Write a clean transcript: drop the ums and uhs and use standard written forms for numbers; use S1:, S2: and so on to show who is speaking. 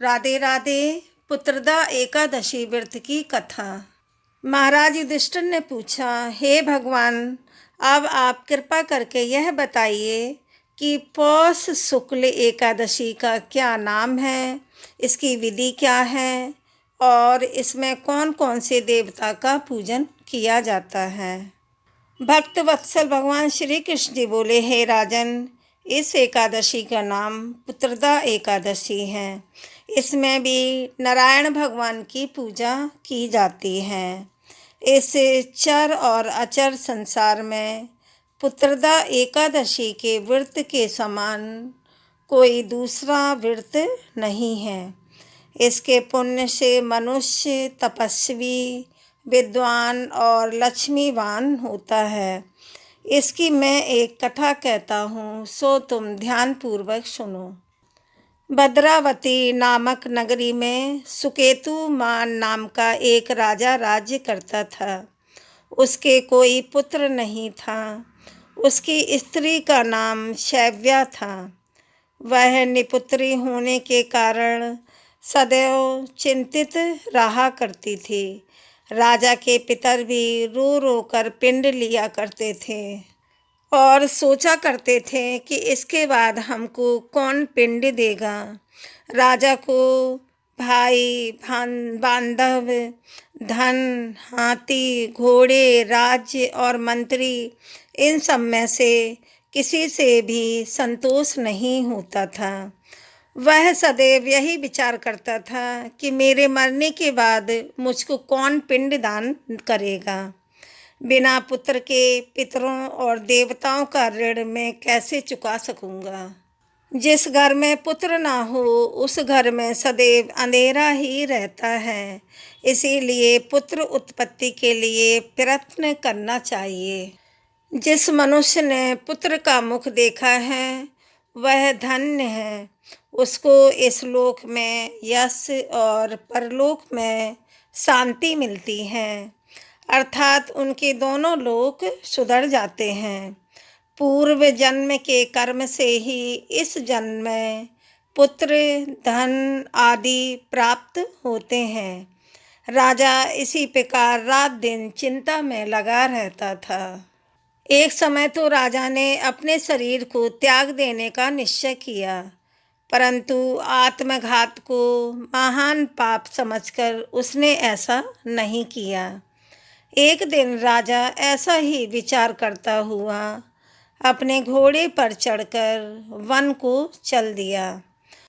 S1: राधे राधे। पुत्रदा एकादशी व्रत की कथा। महाराज युधिष्ठिर ने पूछा, हे भगवान, अब आप कृपा करके यह बताइए कि पौष शुक्ल एकादशी का क्या नाम है, इसकी विधि क्या है और इसमें कौन कौन से देवता का पूजन किया जाता है। भक्त वत्सल भगवान श्री कृष्ण जी बोले, हे राजन, इस एकादशी का नाम पुत्रदा एकादशी है। इसमें भी नारायण भगवान की पूजा की जाती है। इस चर और अचर संसार में पुत्रदा एकादशी के व्रत के समान कोई दूसरा व्रत नहीं है। इसके पुण्य से मनुष्य तपस्वी, विद्वान और लक्ष्मीवान होता है। इसकी मैं एक कथा कहता हूँ, सो तुम ध्यानपूर्वक सुनो। भद्रावती नामक नगरी में सुकेतुमान नाम का एक राजा राज्य करता था। उसके कोई पुत्र नहीं था। उसकी स्त्री का नाम शैव्या था। वह निपुत्री होने के कारण सदैव चिंतित रहा करती थी। राजा के पितर भी रो रो कर पिंड लिया करते थे और सोचा करते थे कि इसके बाद हमको कौन पिंड देगा। राजा को भाई बांधव, धन, हाथी, घोड़े, राज्य और मंत्री, इन सब में से किसी से भी संतोष नहीं होता था। वह सदैव यही विचार करता था कि मेरे मरने के बाद मुझको कौन पिंड दान करेगा। बिना पुत्र के पितरों और देवताओं का ऋण मैं कैसे चुका सकूंगा। जिस घर में पुत्र ना हो उस घर में सदैव अंधेरा ही रहता है। इसीलिए पुत्र उत्पत्ति के लिए प्रयत्न करना चाहिए। जिस मनुष्य ने पुत्र का मुख देखा है वह धन्य है। उसको इस लोक में यश और परलोक में शांति मिलती है, अर्थात उनके दोनों लोक सुधर जाते हैं। पूर्व जन्म के कर्म से ही इस जन्म में पुत्र, धन आदि प्राप्त होते हैं। राजा इसी प्रकार रात दिन चिंता में लगा रहता था। एक समय तो राजा ने अपने शरीर को त्याग देने का निश्चय किया, परंतु आत्मघात को महान पाप समझकर उसने ऐसा नहीं किया। एक दिन राजा ऐसा ही विचार करता हुआ अपने घोड़े पर चढ़कर वन को चल दिया।